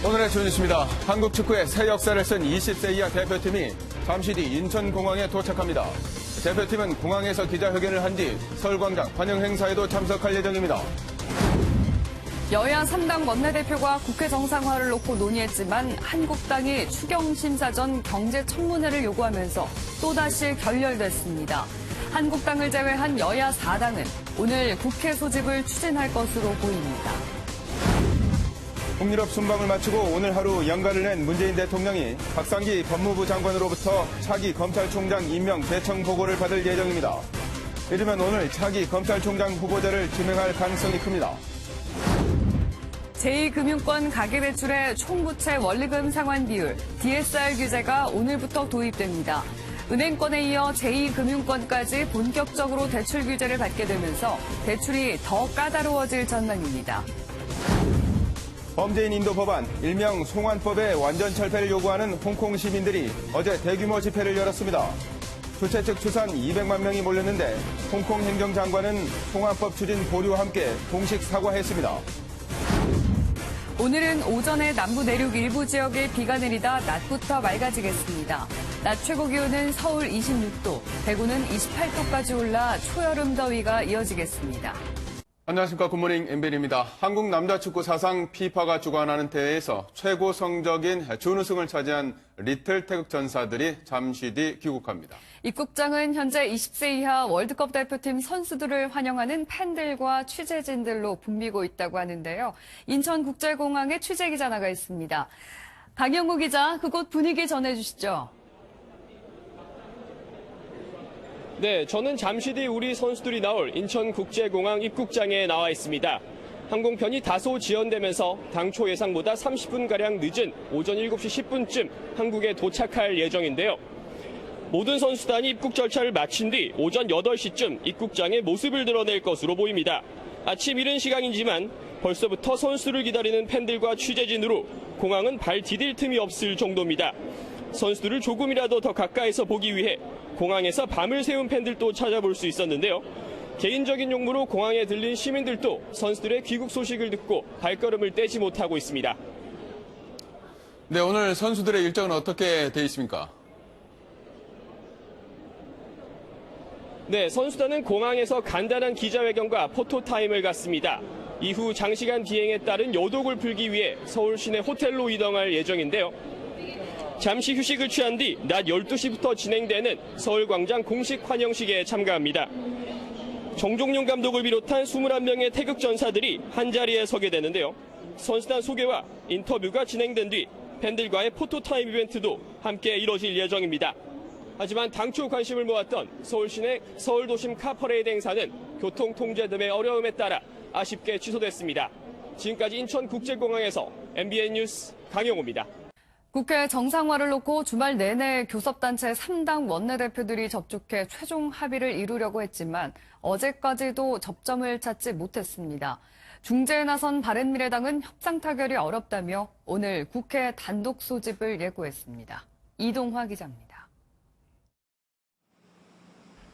오늘의 주뉴스입니다. 한국 축구의 새 역사를 쓴 20세 이하 대표팀이 잠시 뒤 인천공항에 도착합니다. 대표팀은 공항에서 기자회견을 한 뒤 서울광장 환영 행사에도 참석할 예정입니다. 여야 3당 원내대표가 국회 정상화를 놓고 논의했지만 한국당이 추경심사 전 경제청문회를 요구하면서 또다시 결렬됐습니다. 한국당을 제외한 여야 4당은 오늘 국회 소집을 추진할 것으로 보입니다. 북유럽 순방을 마치고 오늘 하루 연가를 낸 문재인 대통령이 박상기 법무부 장관으로부터 차기 검찰총장 임명 대청 보고를 받을 예정입니다. 이르면 오늘 차기 검찰총장 후보자를 지명할 가능성이 큽니다. 제2금융권 가계대출의 총부채 원리금 상환 비율 DSR 규제가 오늘부터 도입됩니다. 은행권에 이어 제2금융권까지 본격적으로 대출 규제를 받게 되면서 대출이 더 까다로워질 전망입니다. 범죄인 인도 법안, 일명 송환법의 완전 철폐를 요구하는 홍콩 시민들이 어제 대규모 집회를 열었습니다. 주최 측 추산 200만 명이 몰렸는데 홍콩 행정장관은 송환법 추진 보류와 함께 공식 사과했습니다. 오늘은 오전에 남부 내륙 일부 지역에 비가 내리다 낮부터 맑아지겠습니다. 낮 최고 기온은 서울 26도, 대구는 28도까지 올라 초여름 더위가 이어지겠습니다. 안녕하십니까. 굿모닝 MBN입니다. 한국 남자축구 사상 피파가 주관하는 대회에서 최고 성적인 준우승을 차지한 리틀 태극 전사들이 잠시 뒤 귀국합니다. 입국장은 현재 20세 이하 월드컵 대표팀 선수들을 환영하는 팬들과 취재진들로 붐비고 있다고 하는데요. 인천국제공항에 취재기자 나가 있습니다. 강영구 기자, 그곳 분위기 전해주시죠. 네, 저는 잠시 뒤 우리 선수들이 나올 인천국제공항 입국장에 나와 있습니다. 항공편이 다소 지연되면서 당초 예상보다 30분가량 늦은 오전 7시 10분쯤 한국에 도착할 예정인데요. 모든 선수단이 입국 절차를 마친 뒤 오전 8시쯤 입국장에 모습을 드러낼 것으로 보입니다. 아침 이른 시간이지만 벌써부터 선수를 기다리는 팬들과 취재진으로 공항은 발 디딜 틈이 없을 정도입니다. 선수들을 조금이라도 더 가까이서 보기 위해 공항에서 밤을 새운 팬들도 찾아볼 수 있었는데요. 개인적인 용무로 공항에 들린 시민들도 선수들의 귀국 소식을 듣고 발걸음을 떼지 못하고 있습니다. 네, 오늘 선수들의 일정은 어떻게 돼 있습니까? 네, 선수단은 공항에서 간단한 기자회견과 포토타임을 갖습니다. 이후 장시간 비행에 따른 여독을 풀기 위해 서울 시내 호텔로 이동할 예정인데요. 잠시 휴식을 취한 뒤 낮 12시부터 진행되는 서울광장 공식 환영식에 참가합니다. 정종용 감독을 비롯한 21명의 태극 전사들이 한자리에 서게 되는데요. 선수단 소개와 인터뷰가 진행된 뒤 팬들과의 포토타임 이벤트도 함께 이뤄질 예정입니다. 하지만 당초 관심을 모았던 서울 시내 서울도심 카퍼레이드 행사는 교통 통제 등의 어려움에 따라 아쉽게 취소됐습니다. 지금까지 인천국제공항에서 MBN 뉴스 강영호입니다. 국회 정상화를 놓고 주말 내내 교섭단체 3당 원내대표들이 접촉해 최종 합의를 이루려고 했지만 어제까지도 접점을 찾지 못했습니다. 중재에 나선 바른미래당은 협상 타결이 어렵다며 오늘 국회 단독 소집을 예고했습니다. 이동화 기자입니다.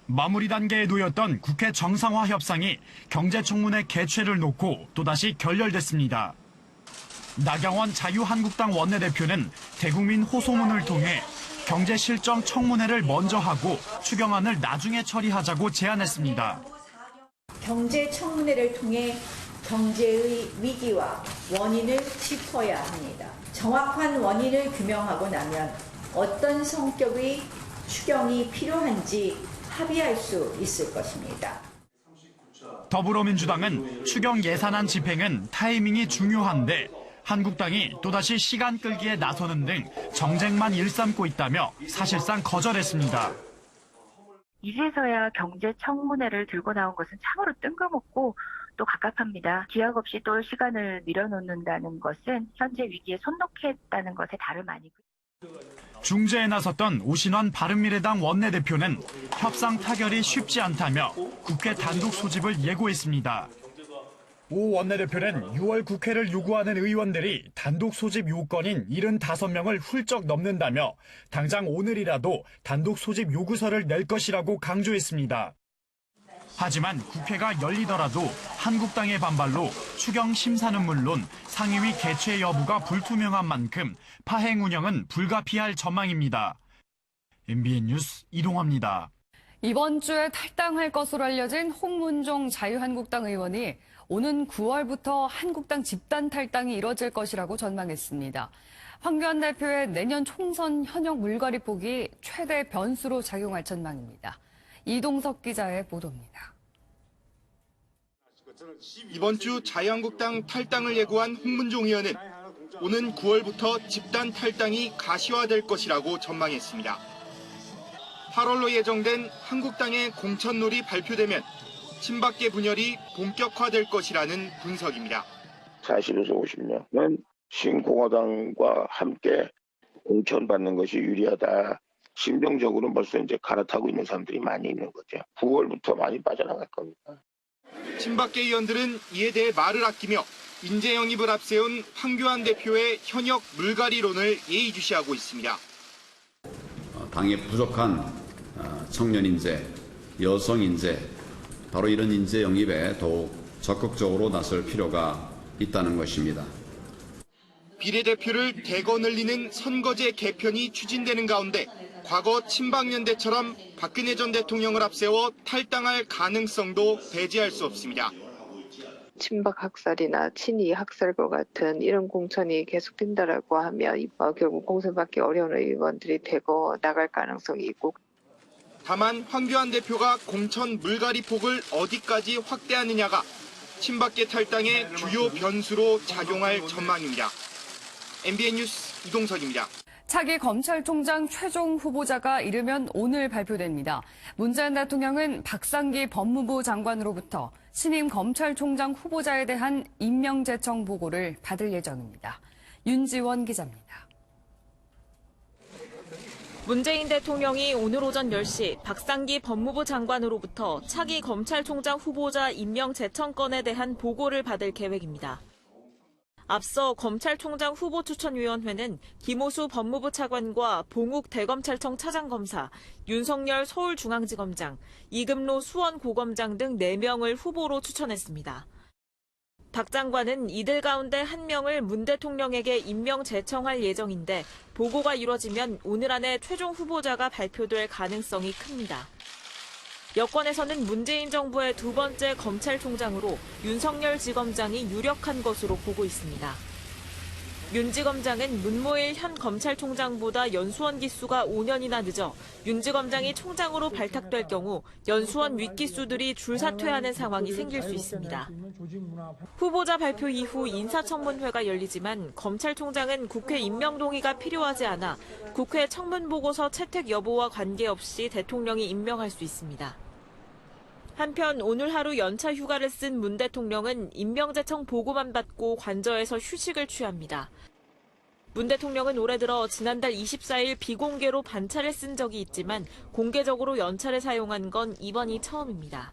마무리 단계에 놓였던 국회 정상화 협상이 경제청문회 개최를 놓고 또다시 결렬됐습니다. 나경원 자유한국당 원내대표는 대국민 호소문을 통해 경제실정 청문회를 먼저 하고 추경안을 나중에 처리하자고 제안했습니다. 경제청문회를 통해 경제의 위기와 원인을 짚어야 합니다. 정확한 원인을 규명하고 나면 어떤 성격의 추경이 필요한지 합의할 수 있을 것입니다. 더불어민주당은 추경 예산안 집행은 타이밍이 중요한데 한국당이 또다시 시간 끌기에 나서는 등 정쟁만 일삼고 있다며 사실상 거절했습니다. 이제서야 경제청문회를 들고 나온 것은 참으로 뜬금없고 또 갑갑합니다. 기약 없이 또 시간을 밀어놓는다는 것은 현재 위기에 손 놓겠다는 것에 다름 아니고요. 중재에 나섰던 오신환 바른미래당 원내대표는 협상 타결이 쉽지 않다며 국회 단독 소집을 예고했습니다. 오 원내대표는 6월 국회를 요구하는 의원들이 단독 소집 요건인 75명을 훌쩍 넘는다며 당장 오늘이라도 단독 소집 요구서를 낼 것이라고 강조했습니다. 하지만 국회가 열리더라도 한국당의 반발로 추경 심사는 물론 상임위 개최 여부가 불투명한 만큼 파행 운영은 불가피할 전망입니다. MBN 뉴스 이동화입니다. 이번 주에 탈당할 것으로 알려진 홍문종 자유한국당 의원이 오는 9월부터 한국당 집단 탈당이 이뤄질 것이라고 전망했습니다. 황교안 대표의 내년 총선 현역 물갈이 폭이 최대 변수로 작용할 전망입니다. 이동석 기자의 보도입니다. 이번 주 자유한국당 탈당을 예고한 홍문종 의원은 오는 9월부터 집단 탈당이 가시화될 것이라고 전망했습니다. 8월로 예정된 한국당의 공천룰이 발표되면 친박계 분열이 본격화될 것이라는 분석입니다. 40에서 50년은 신공화당과 함께 공천받는 것이 유리하다. 심정적으로 벌써 이제 갈아타고 있는 사람들이 많이 있는 거죠. 9월부터 많이 빠져나갈 겁니다. 친박계 의원들은 이에 대해 말을 아끼며 인재 영입을 앞세운 황교안 대표의 현역 물갈이론을 예의주시하고 있습니다. 당에 부족한 청년 인재, 여성 인재, 바로 이런 인재 영입에 더욱 적극적으로 나설 필요가 있다는 것입니다. 비례대표를 대거 늘리는 선거제 개편이 추진되는 가운데 과거 친박연대처럼 박근혜 전 대통령을 앞세워 탈당할 가능성도 배제할 수 없습니다. 친박 학살이나 친이 학살과 같은 이런 공천이 계속된다라고 하면 결국 공천받기 어려운 의원들이 대거 나갈 가능성이 있고. 다만 황교안 대표가 공천 물갈이 폭을 어디까지 확대하느냐가 친박계 탈당의 주요 변수로 작용할 전망입니다. MBN 뉴스 이동석입니다. 차기 검찰총장 최종 후보자가 이르면 오늘 발표됩니다. 문재인 대통령은 박상기 법무부 장관으로부터 신임 검찰총장 후보자에 대한 임명 제청 보고를 받을 예정입니다. 윤지원 기자입니다. 문재인 대통령이 오늘 오전 10시 박상기 법무부 장관으로부터 차기 검찰총장 후보자 임명 제청건에 대한 보고를 받을 계획입니다. 앞서 검찰총장 후보추천위원회는 김오수 법무부 차관과 봉욱 대검찰청 차장검사, 윤석열 서울중앙지검장, 이금로 수원고검장 등 4명을 후보로 추천했습니다. 박 장관은 이들 가운데 1명을 문 대통령에게 임명 제청할 예정인데 보고가 이뤄지면 오늘 안에 최종 후보자가 발표될 가능성이 큽니다. 여권에서는 문재인 정부의 두 번째 검찰총장으로 윤석열 지검장이 유력한 것으로 보고 있습니다. 윤 지검장은 문무일 현 검찰총장보다 연수원 기수가 5년이나 늦어 윤 지검장이 총장으로 발탁될 경우 연수원 윗기수들이 줄사퇴하는 상황이 생길 수 있습니다. 후보자 발표 이후 인사청문회가 열리지만 검찰총장은 국회 임명 동의가 필요하지 않아 국회 청문보고서 채택 여부와 관계없이 대통령이 임명할 수 있습니다. 한편 오늘 하루 연차 휴가를 쓴 문 대통령은 임명제청 보고만 받고 관저에서 휴식을 취합니다. 문 대통령은 올해 들어 지난달 24일 비공개로 반차를 쓴 적이 있지만 공개적으로 연차를 사용한 건 이번이 처음입니다.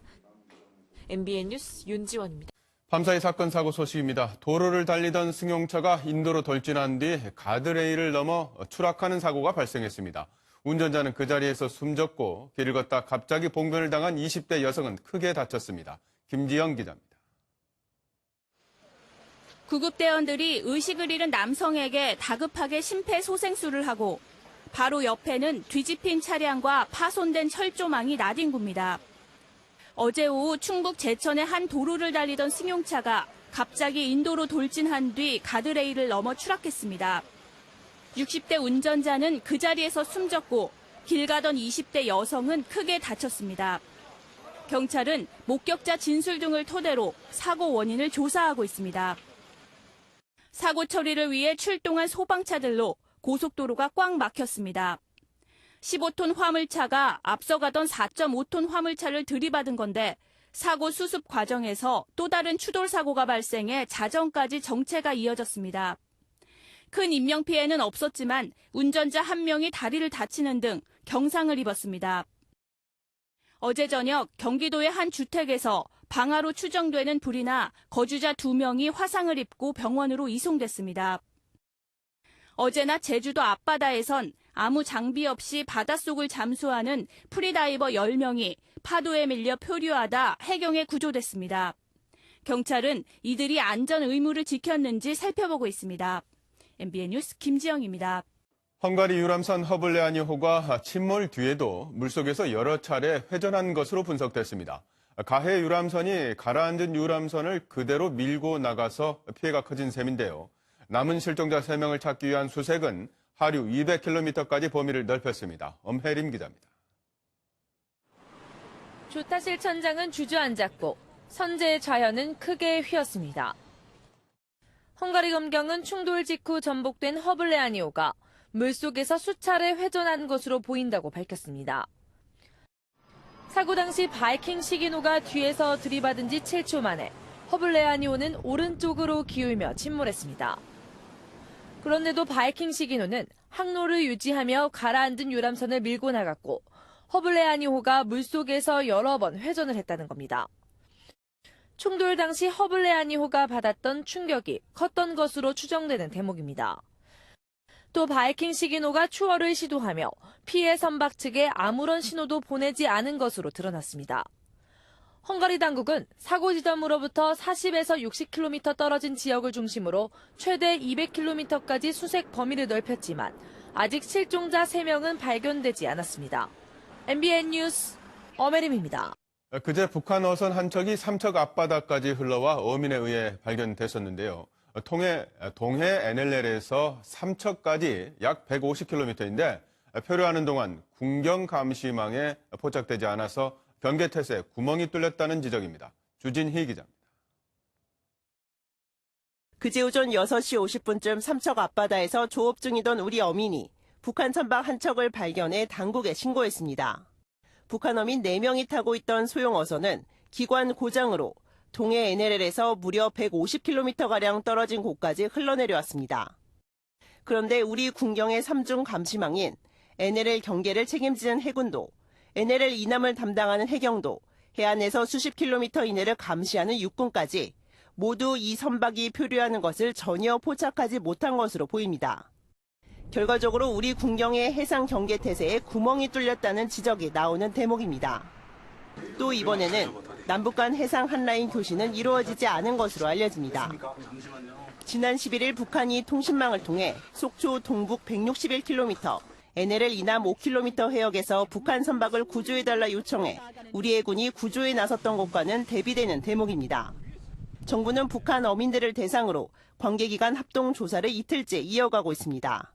MBN 뉴스 윤지원입니다. 밤사이 사건 사고 소식입니다. 도로를 달리던 승용차가 인도로 돌진한 뒤 가드레일을 넘어 추락하는 사고가 발생했습니다. 운전자는 그 자리에서 숨졌고 길을 걷다 갑자기 봉변을 당한 20대 여성은 크게 다쳤습니다. 김지영 기자입니다. 구급대원들이 의식을 잃은 남성에게 다급하게 심폐소생술을 하고 바로 옆에는 뒤집힌 차량과 파손된 철조망이 나뒹굽니다. 어제 오후 충북 제천의 한 도로를 달리던 승용차가 갑자기 인도로 돌진한 뒤 가드레일을 넘어 추락했습니다. 60대 운전자는 그 자리에서 숨졌고 길 가던 20대 여성은 크게 다쳤습니다. 경찰은 목격자 진술 등을 토대로 사고 원인을 조사하고 있습니다. 사고 처리를 위해 출동한 소방차들로 고속도로가 꽉 막혔습니다. 15톤 화물차가 앞서가던 4.5톤 화물차를 들이받은 건데 사고 수습 과정에서 또 다른 추돌 사고가 발생해 자정까지 정체가 이어졌습니다. 큰 인명피해는 없었지만 운전자 1명이 다리를 다치는 등 경상을 입었습니다. 어제 저녁 경기도의 한 주택에서 방화로 추정되는 불이 나 거주자 2명이 화상을 입고 병원으로 이송됐습니다. 어제 낮 제주도 앞바다에선 아무 장비 없이 바닷속을 잠수하는 프리다이버 10명이 파도에 밀려 표류하다 해경에 구조됐습니다. 경찰은 이들이 안전 의무를 지켰는지 살펴보고 있습니다. MBN 뉴스 김지영입니다. 헝가리 유람선 허블레아니호가 침몰 뒤에도 물속에서 여러 차례 회전한 것으로 분석됐습니다. 가해 유람선이 가라앉은 유람선을 그대로 밀고 나가서 피해가 커진 셈인데요. 남은 실종자 3명을 찾기 위한 수색은 하류 200km까지 범위를 넓혔습니다. 엄혜림 기자입니다. 조타실 천장은 주저앉았고 선제의 좌현은 크게 휘었습니다. 헝가리 검경은 충돌 직후 전복된 허블레아니호가 물속에서 수차례 회전한 것으로 보인다고 밝혔습니다. 사고 당시 바이킹 시기노가 뒤에서 들이받은 지 7초 만에 허블레아니호는 오른쪽으로 기울며 침몰했습니다. 그런데도 바이킹 시기노는 항로를 유지하며 가라앉은 유람선을 밀고 나갔고 허블레아니호가 물속에서 여러 번 회전을 했다는 겁니다. 충돌 당시 허블레아니호가 받았던 충격이 컸던 것으로 추정되는 대목입니다. 또 바이킹 시기노가 추월을 시도하며 피해 선박 측에 아무런 신호도 보내지 않은 것으로 드러났습니다. 헝가리 당국은 사고 지점으로부터 40에서 60km 떨어진 지역을 중심으로 최대 200km까지 수색 범위를 넓혔지만 아직 실종자 3명은 발견되지 않았습니다. MBN 뉴스 엄혜림입니다. 그제 북한 어선 한 척이 삼척 앞바다까지 흘러와 어민에 의해 발견됐었는데요. 동해 NLL에서 삼척까지 약 150km인데 표류하는 동안 군경 감시망에 포착되지 않아서 경계태세에 구멍이 뚫렸다는 지적입니다. 주진희 기자입니다. 그제 오전 6시 50분쯤 삼척 앞바다에서 조업 중이던 우리 어민이 북한 선박 한 척을 발견해 당국에 신고했습니다. 북한 어민 4명이 타고 있던 소형 어선은 기관 고장으로 동해 NLL에서 무려 150km가량 떨어진 곳까지 흘러내려왔습니다. 그런데 우리 군경의 3중 감시망인 NLL 경계를 책임지는 해군도, NLL 이남을 담당하는 해경도, 해안에서 수십 킬로미터 이내를 감시하는 육군까지 모두 이 선박이 표류하는 것을 전혀 포착하지 못한 것으로 보입니다. 결과적으로 우리 군경의 해상 경계 태세에 구멍이 뚫렸다는 지적이 나오는 대목입니다. 또 이번에는 남북 간 해상 한라인 교신은 이루어지지 않은 것으로 알려집니다. 지난 11일 북한이 통신망을 통해 속초 동북 161km, NLL 이남 5km 해역에서 북한 선박을 구조해달라 요청해 우리 해군이 구조에 나섰던 것과는 대비되는 대목입니다. 정부는 북한 어민들을 대상으로 관계기관 합동 조사를 이틀째 이어가고 있습니다.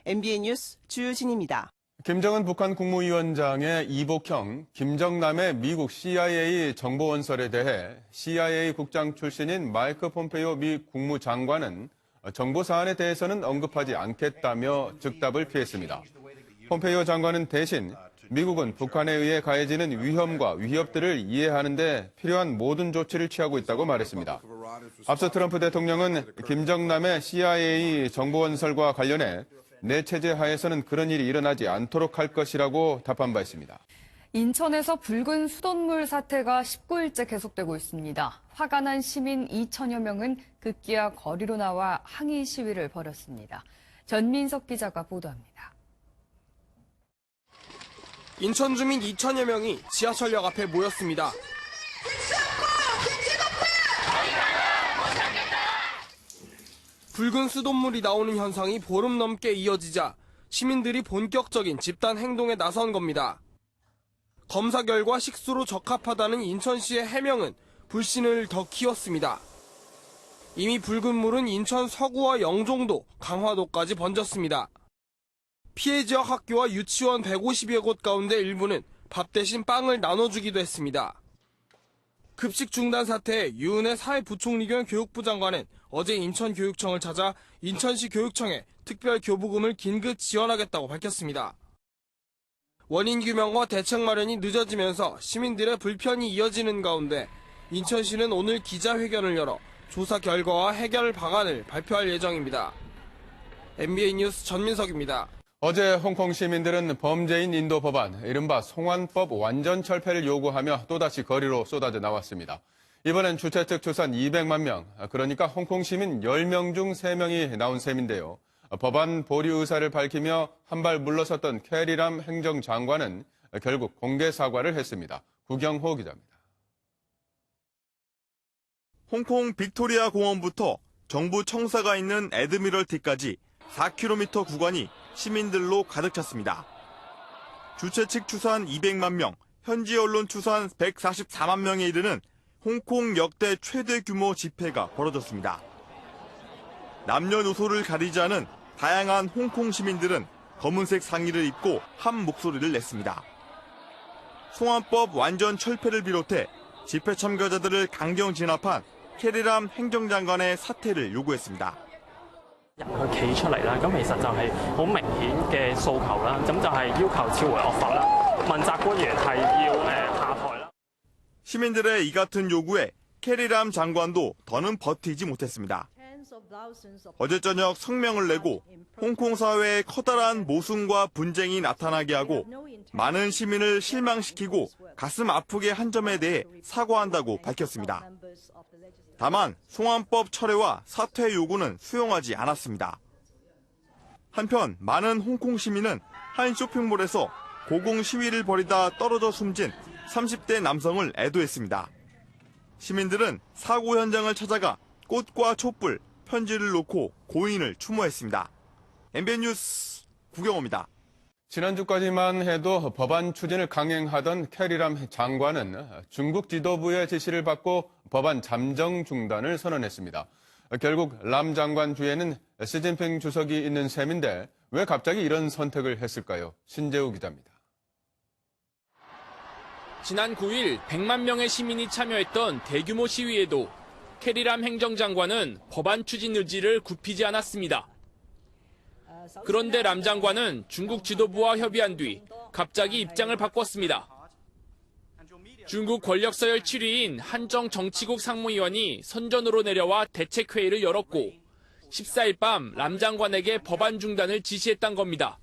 MBN 뉴스 주유진입니다. 김정은 북한 국무위원장의 이복형, 김정남의 미국 CIA 정보원설에 대해 CIA 국장 출신인 마이크 폼페이오 미 국무장관은 정보 사안에 대해서는 언급하지 않겠다며 즉답을 피했습니다. 폼페이오 장관은 대신 미국은 북한에 의해 가해지는 위험과 위협들을 이해하는 데 필요한 모든 조치를 취하고 있다고 말했습니다. 앞서 트럼프 대통령은 김정남의 CIA 정보원설과 관련해 내 체제 하에서는 그런 일이 일어나지 않도록 할 것이라고 답한 바 있습니다. 인천에서 붉은 수돗물 사태가 19일째 계속되고 있습니다. 화가 난 시민 2천여 명은 급기야 거리로 나와 항의 시위를 벌였습니다. 전민석 기자가 보도합니다. 인천 주민 2천여 명이 지하철역 앞에 모였습니다. 붉은 수돗물이 나오는 현상이 보름 넘게 이어지자 시민들이 본격적인 집단 행동에 나선 겁니다. 검사 결과 식수로 적합하다는 인천시의 해명은 불신을 더 키웠습니다. 이미 붉은 물은 인천 서구와 영종도, 강화도까지 번졌습니다. 피해 지역 학교와 유치원 150여 곳 가운데 일부는 밥 대신 빵을 나눠주기도 했습니다. 급식 중단 사태에 유은혜 사회부총리 겸 교육부 장관은 어제 인천교육청을 찾아 인천시 교육청에 특별 교부금을 긴급 지원하겠다고 밝혔습니다. 원인 규명과 대책 마련이 늦어지면서 시민들의 불편이 이어지는 가운데 인천시는 오늘 기자회견을 열어 조사 결과와 해결 방안을 발표할 예정입니다. MBN 뉴스 전민석입니다. 어제 홍콩 시민들은 범죄인 인도 법안, 이른바 송환법 완전 철폐를 요구하며 또다시 거리로 쏟아져 나왔습니다. 이번엔 주최 측 추산 200만 명, 그러니까 홍콩 시민 10명 중 3명이 나온 셈인데요. 법안 보류 의사를 밝히며 한 발 물러섰던 캐리람 행정장관은 결국 공개 사과를 했습니다. 구경호 기자입니다. 홍콩 빅토리아 공원부터 정부 청사가 있는 애드미럴티까지 4km 구간이 시민들로 가득 찼습니다. 주최 측 추산 200만 명, 현지 언론 추산 144만 명에 이르는 홍콩 역대 최대 규모 집회가 벌어졌습니다. 남녀노소를 가리지 않은 다양한 홍콩 시민들은 검은색 상의를 입고 한 목소리를 냈습니다. 송환법 완전 철폐를 비롯해 집회 참가자들을 강경 진압한 캐리람 행정장관의 사퇴를 요구했습니다. 佢企出嚟啦，咁其實就係好明顯嘅訴求啦，咁就係要求撤回惡法啦，問責官員係要下台啦。 시민들의 이 같은 요구에 캐리람 장관도 더는 버티지 못했습니다. 어제 저녁 성명을 내고 홍콩 사회에 커다란 모순과 분쟁이 나타나게 하고 많은 시민을 실망시키고 가슴 아프게 한 점에 대해 사과한다고 밝혔습니다. 다만 송환법 철회와 사퇴 요구는 수용하지 않았습니다. 한편 많은 홍콩 시민은 한 쇼핑몰에서 고공 시위를 벌이다 떨어져 숨진 30대 남성을 애도했습니다. 시민들은 사고 현장을 찾아가 꽃과 촛불, 편지를 놓고 고인을 추모했습니다. MBN 뉴스 구경호입니다. 지난주까지만 해도 법안 추진을 강행하던 캐리람 장관은 중국 지도부의 지시를 받고 법안 잠정 중단을 선언했습니다. 결국 람 장관 뒤에는 시진핑 주석이 있는 셈인데 왜 갑자기 이런 선택을 했을까요? 신재우 기자입니다. 지난 9일 100만 명의 시민이 참여했던 대규모 시위에도 캐리람 행정장관은 법안 추진 의지를 굽히지 않았습니다. 그런데 람 장관은 중국 지도부와 협의한 뒤 갑자기 입장을 바꿨습니다. 중국 권력 서열 7위인 한정 정치국 상무위원이 선전으로 내려와 대책회의를 열었고 14일 밤 람 장관에게 법안 중단을 지시했단 겁니다.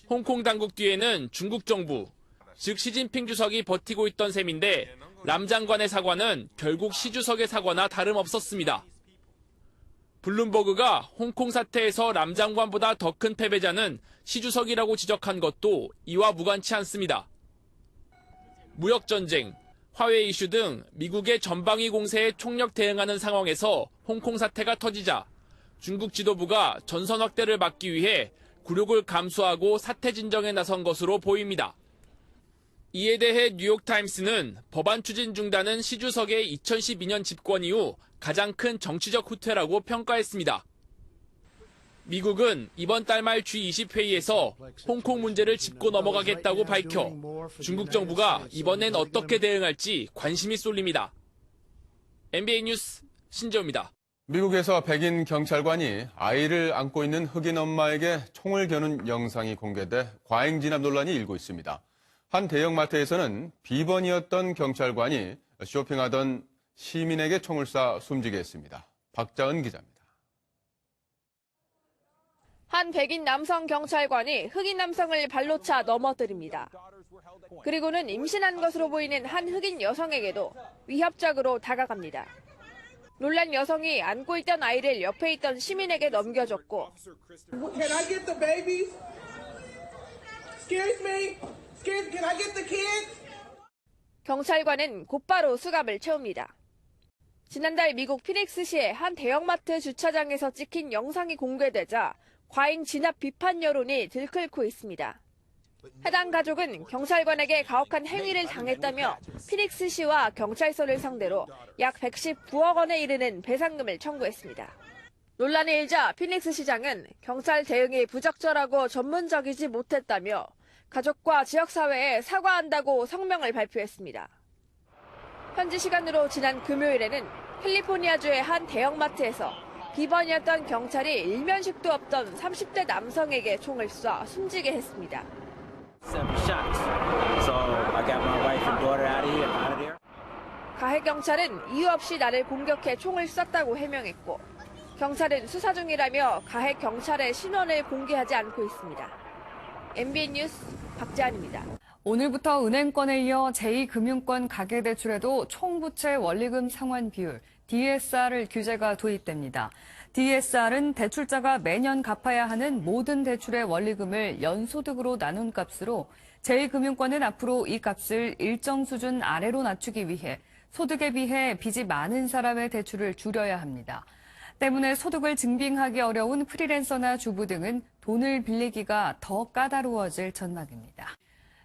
홍콩 당국 뒤에는 중국 정부, 즉 시진핑 주석이 버티고 있던 셈인데 람 장관의 사과는 결국 시 주석의 사과나 다름없었습니다. 블룸버그가 홍콩 사태에서 람 장관보다 더 큰 패배자는 시 주석이라고 지적한 것도 이와 무관치 않습니다. 무역전쟁, 화웨이 이슈 등 미국의 전방위 공세에 총력 대응하는 상황에서 홍콩 사태가 터지자 중국 지도부가 전선 확대를 막기 위해 굴욕을 감수하고 사태 진정에 나선 것으로 보입니다. 이에 대해 뉴욕타임스는 법안 추진 중단은 시 주석의 2012년 집권 이후 가장 큰 정치적 후퇴라고 평가했습니다. 미국은 이번 달 말 G20 회의에서 홍콩 문제를 짚고 넘어가겠다고 밝혀 중국 정부가 이번엔 어떻게 대응할지 관심이 쏠립니다. MBN 뉴스 신재우입니다. 미국에서 백인 경찰관이 아이를 안고 있는 흑인 엄마에게 총을 겨눈 영상이 공개돼 과잉 진압 논란이 일고 있습니다. 한 대형마트에서는 비번이었던 경찰관이 쇼핑하던 시민에게 총을 쏴 숨지게 했습니다. 박자은 기자입니다. 한 백인 남성 경찰관이 흑인 남성을 발로 차 넘어뜨립니다. 그리고는 임신한 것으로 보이는 한 흑인 여성에게도 위협적으로 다가갑니다. 놀란 여성이 안고 있던 아이를 옆에 있던 시민에게 넘겨줬고 Can I get the babies? Excuse me? Can I get the kids? 경찰관은 곧바로 수갑을 채웁니다. 지난달 미국 피닉스시의 한 대형마트 주차장에서 찍힌 영상이 공개되자 과잉 진압 비판 여론이 들끓고 있습니다. 해당 가족은 경찰관에게 가혹한 행위를 당했다며 피닉스시와 경찰서를 상대로 약 119억 원에 이르는 배상금을 청구했습니다. 논란이 일자 피닉스시장은 경찰 대응이 부적절하고 전문적이지 못했다며 가족과 지역사회에 사과한다고 성명을 발표했습니다. 현지 시간으로 지난 금요일에는 캘리포니아주의 한 대형마트에서 비번이었던 경찰이 일면식도 없던 30대 남성에게 총을 쏴 숨지게 했습니다. 가해 경찰은 이유 없이 나를 공격해 총을 쐈다고 해명했고 경찰은 수사 중이라며 가해 경찰의 신원을 공개하지 않고 있습니다. MBN 뉴스 박재한입니다. 오늘부터 은행권에 이어 제2금융권 가계대출에도 총부채 원리금 상환 비율 DSR을 규제가 도입됩니다. DSR은 대출자가 매년 갚아야 하는 모든 대출의 원리금을 연소득으로 나눈 값으로 제2금융권은 앞으로 이 값을 일정 수준 아래로 낮추기 위해 소득에 비해 빚이 많은 사람의 대출을 줄여야 합니다. 때문에 소득을 증빙하기 어려운 프리랜서나 주부 등은 돈을 빌리기가 더 까다로워질 전망입니다.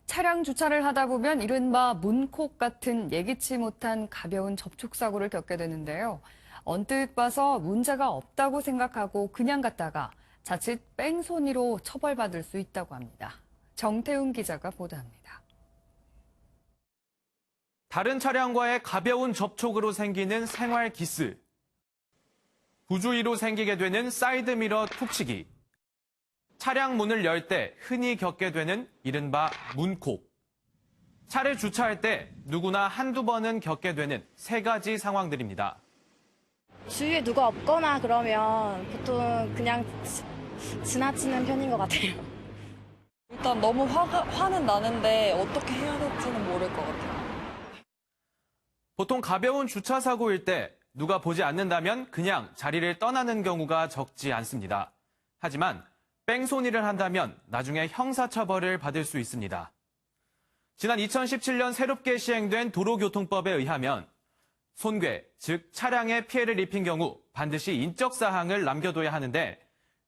차량 주차를 하다 보면 이른바 문콕 같은 예기치 못한 가벼운 접촉사고를 겪게 되는데요. 언뜻 봐서 문제가 없다고 생각하고 그냥 갔다가 자칫 뺑소니로 처벌받을 수 있다고 합니다. 정태훈 기자가 보도합니다. 다른 차량과의 가벼운 접촉으로 생기는 생활 기스. 부주의로 생기게 되는 사이드미러 툭치기. 차량 문을 열 때 흔히 겪게 되는 이른바 문콕. 차를 주차할 때 누구나 한두 번은 겪게 되는 세 가지 상황들입니다. 주위에 누가 없거나 그러면 보통 그냥 지나치는 편인 것 같아요. 일단 너무 화는 나는데 어떻게 해야 될지는 모를 것 같아요. 보통 가벼운 주차 사고일 때 누가 보지 않는다면 그냥 자리를 떠나는 경우가 적지 않습니다. 하지만 뺑소니를 한다면 나중에 형사처벌을 받을 수 있습니다. 지난 2017년 새롭게 시행된 도로교통법에 의하면 손괴, 즉 차량에 피해를 입힌 경우 반드시 인적사항을 남겨둬야 하는데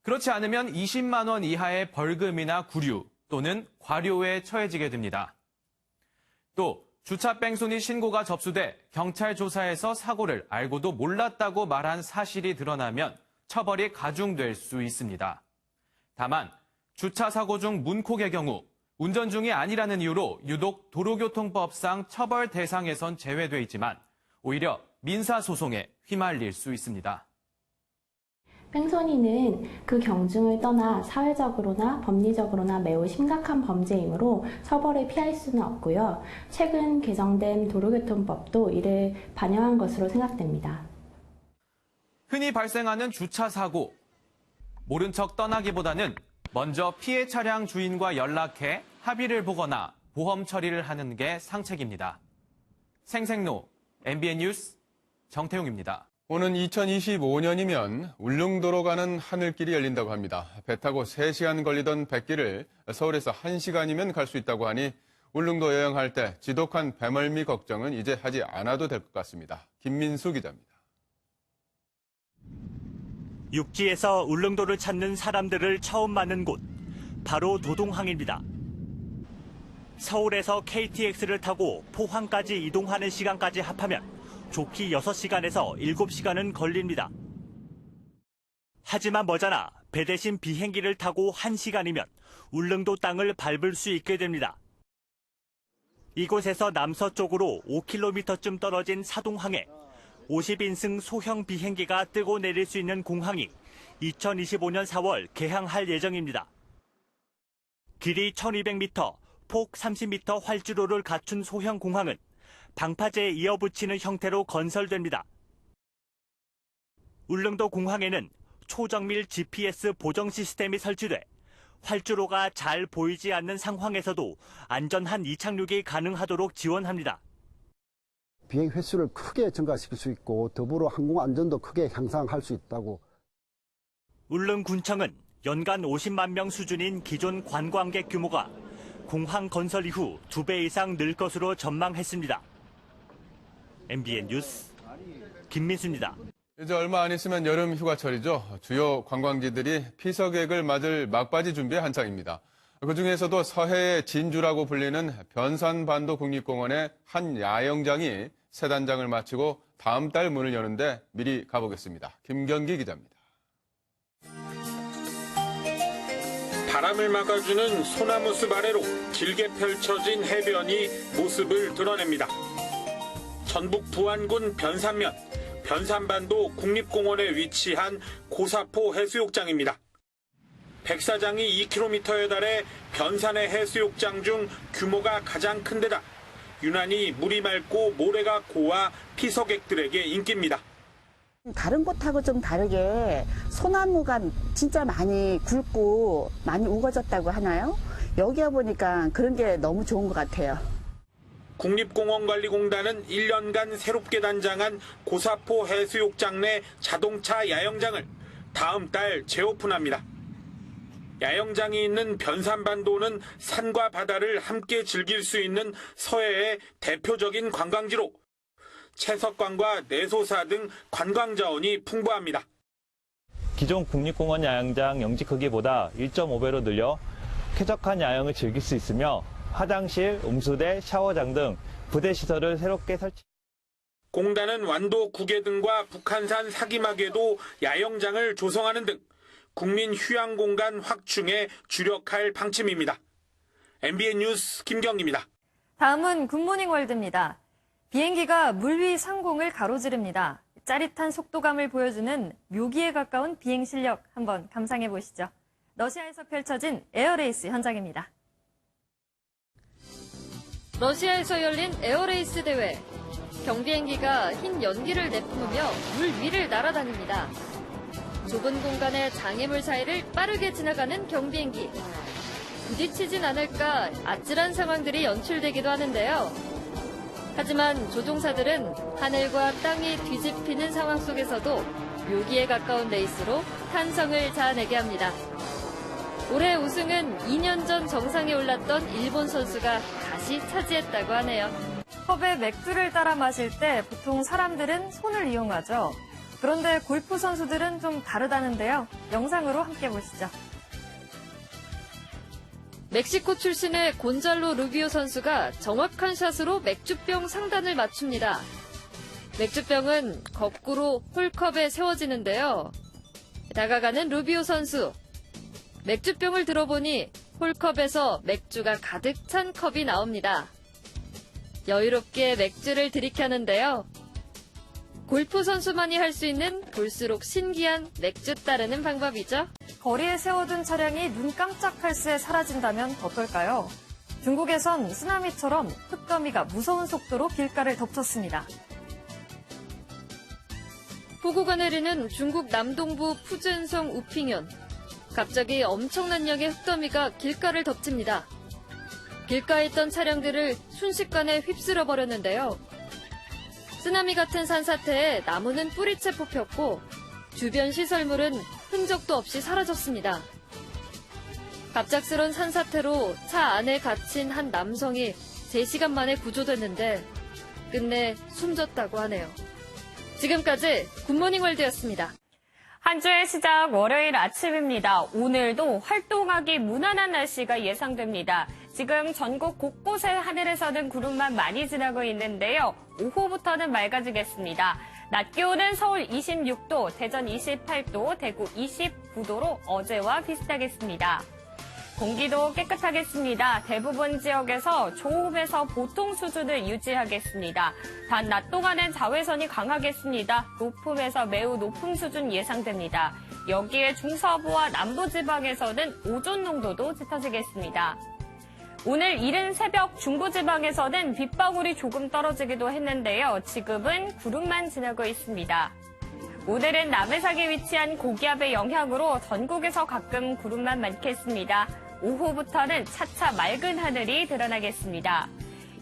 그렇지 않으면 20만 원 이하의 벌금이나 구류 또는 과료에 처해지게 됩니다. 또 주차 뺑소니 신고가 접수돼 경찰 조사에서 사고를 알고도 몰랐다고 말한 사실이 드러나면 처벌이 가중될 수 있습니다. 다만 주차 사고 중 문콕의 경우 운전 중이 아니라는 이유로 유독 도로교통법상 처벌 대상에선 제외돼 있지만 오히려 민사소송에 휘말릴 수 있습니다. 뺑소니는 그 경중을 떠나 사회적으로나 법리적으로나 매우 심각한 범죄이므로 처벌을 피할 수는 없고요. 최근 개정된 도로교통법도 이를 반영한 것으로 생각됩니다. 흔히 발생하는 주차 사고. 모른 척 떠나기보다는 먼저 피해 차량 주인과 연락해 합의를 보거나 보험 처리를 하는 게 상책입니다. 생생노, MBN 뉴스 정태용입니다. 오는 2025년이면 울릉도로 가는 하늘길이 열린다고 합니다. 배 타고 3시간 걸리던 뱃길을 서울에서 1시간이면 갈 수 있다고 하니 울릉도 여행할 때 지독한 배멀미 걱정은 이제 하지 않아도 될 것 같습니다. 김민수 기자입니다. 육지에서 울릉도를 찾는 사람들을 처음 만난 곳, 바로 도동항입니다. 서울에서 KTX를 타고 포항까지 이동하는 시간까지 합하면 좋기 6시간에서 7시간은 걸립니다. 하지만 머지않아 배 대신 비행기를 타고 1시간이면 울릉도 땅을 밟을 수 있게 됩니다. 이곳에서 남서쪽으로 5km쯤 떨어진 사동항에 50인승 소형 비행기가 뜨고 내릴 수 있는 공항이 2025년 4월 개항할 예정입니다. 길이 1200m, 폭 30m 활주로를 갖춘 소형 공항은 방파제에 이어붙이는 형태로 건설됩니다. 울릉도 공항에는 초정밀 GPS 보정 시스템이 설치돼 활주로가 잘 보이지 않는 상황에서도 안전한 이착륙이 가능하도록 지원합니다. 비행 횟수를 크게 증가시킬 수 있고 더불어 항공 안전도 크게 향상할 수 있다고. 울릉군청은 연간 50만 명 수준인 기존 관광객 규모가 공항 건설 이후 2배 이상 늘 것으로 전망했습니다. MBN 뉴스 김민수입니다. 이제 얼마 안 있으면 여름 휴가철이죠. 주요 관광지들이 피서객을 맞을 막바지 준비에 한창입니다. 그중에서도 서해의 진주라고 불리는 변산반도 국립공원의 한 야영장이 새 단장을 마치고 다음 달 문을 여는데 미리 가보겠습니다. 김경기 기자입니다. 바람을 막아주는 소나무 숲 아래로 길게 펼쳐진 해변이 모습을 드러냅니다. 전북 부안군 변산면, 변산반도 국립공원에 위치한 고사포 해수욕장입니다. 백사장이 2km에 달해 변산의 해수욕장 중 규모가 가장 큰 데다 유난히 물이 맑고 모래가 고와 피서객들에게 인기입니다. 다른 곳하고 좀 다르게 소나무가 진짜 많이 굵고 많이 우거졌다고 하나요? 여기에 보니까 그런 게 너무 좋은 것 같아요. 국립공원관리공단은 1년간 새롭게 단장한 고사포 해수욕장 내 자동차 야영장을 다음 달 재오픈합니다. 야영장이 있는 변산반도는 산과 바다를 함께 즐길 수 있는 서해의 대표적인 관광지로 채석관과 내소사 등 관광 자원이 풍부합니다. 기존 국립공원 야영장 영지 크기보다 1.5배로 늘려 쾌적한 야영을 즐길 수 있으며 화장실, 음수대, 샤워장 등 부대 시설을 새롭게 설치. 공단은 완도 구계 등과 북한산 사기막에도 야영장을 조성하는 등 국민 휴양 공간 확충에 주력할 방침입니다. MBN 뉴스 김경입니다. 다음은 굿모닝 월드입니다. 비행기가 물 위 상공을 가로지릅니다. 짜릿한 속도감을 보여주는 묘기에 가까운 비행 실력 한번 감상해 보시죠. 러시아에서 펼쳐진 에어레이스 현장입니다. 러시아에서 열린 에어레이스 대회. 경비행기가 흰 연기를 내뿜으며 물 위를 날아다닙니다. 좁은 공간의 장애물 사이를 빠르게 지나가는 경비행기. 부딪히진 않을까 아찔한 상황들이 연출되기도 하는데요. 하지만 조종사들은 하늘과 땅이 뒤집히는 상황 속에서도 묘기에 가까운 레이스로 탄성을 자아내게 합니다. 올해 우승은 2년 전 정상에 올랐던 일본 선수가 다시 차지했다고 하네요. 컵에 맥주를 따라 마실 때 보통 사람들은 손을 이용하죠. 그런데 골프 선수들은 좀 다르다는데요. 영상으로 함께 보시죠. 멕시코 출신의 곤잘로 루비오 선수가 정확한 샷으로 맥주병 상단을 맞춥니다. 맥주병은 거꾸로 홀컵에 세워지는데요. 다가가는 루비오 선수. 맥주병을 들어보니 홀컵에서 맥주가 가득 찬 컵이 나옵니다. 여유롭게 맥주를 들이켜는데요. 골프 선수만이 할 수 있는 볼수록 신기한 맥주 따르는 방법이죠. 거리에 세워둔 차량이 눈 깜짝할 새에 사라진다면 어떨까요? 중국에선 쓰나미처럼 흙더미가 무서운 속도로 길가를 덮쳤습니다. 폭우가 내리는 중국 남동부 푸젠성 우핑현. 갑자기 엄청난 양의 흙더미가 길가를 덮칩니다. 길가에 있던 차량들을 순식간에 휩쓸어 버렸는데요. 쓰나미 같은 산사태에 나무는 뿌리채 뽑혔고 주변 시설물은 흔적도 없이 사라졌습니다. 갑작스런 산사태로 차 안에 갇힌 한 남성이 3시간 만에 구조됐는데 끝내 숨졌다고 하네요. 지금까지 굿모닝 월드였습니다. 한 주의 시작 월요일 아침입니다. 오늘도 활동하기 무난한 날씨가 예상됩니다. 지금 전국 곳곳의 하늘에서는 구름만 많이 지나고 있는데요. 오후부터는 맑아지겠습니다. 낮 기온은 서울 26도, 대전 28도, 대구 29도로 어제와 비슷하겠습니다. 공기도 깨끗하겠습니다. 대부분 지역에서 좋음에서 보통 수준을 유지하겠습니다. 단 낮 동안엔 자외선이 강하겠습니다. 높음에서 매우 높은 수준 예상됩니다. 여기에 중서부와 남부지방에서는 오존 농도도 짙어지겠습니다. 오늘 이른 새벽 중부지방에서는 빗방울이 조금 떨어지기도 했는데요. 지금은 구름만 지나고 있습니다. 오늘은 남해상에 위치한 고기압의 영향으로 전국에서 가끔 구름만 많겠습니다. 오후부터는 차차 맑은 하늘이 드러나겠습니다.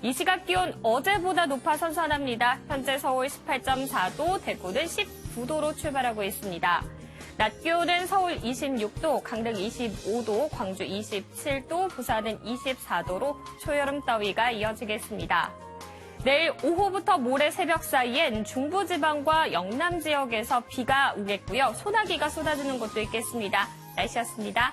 이 시각 기온 어제보다 높아 선선합니다. 현재 서울 18.4도, 대구는 19도로 출발하고 있습니다. 낮 기온은 서울 26도, 강릉 25도, 광주 27도, 부산은 24도로 초여름 더위가 이어지겠습니다. 내일 오후부터 모레 새벽 사이엔 중부지방과 영남 지역에서 비가 오겠고요. 소나기가 쏟아지는 곳도 있겠습니다. 날씨였습니다.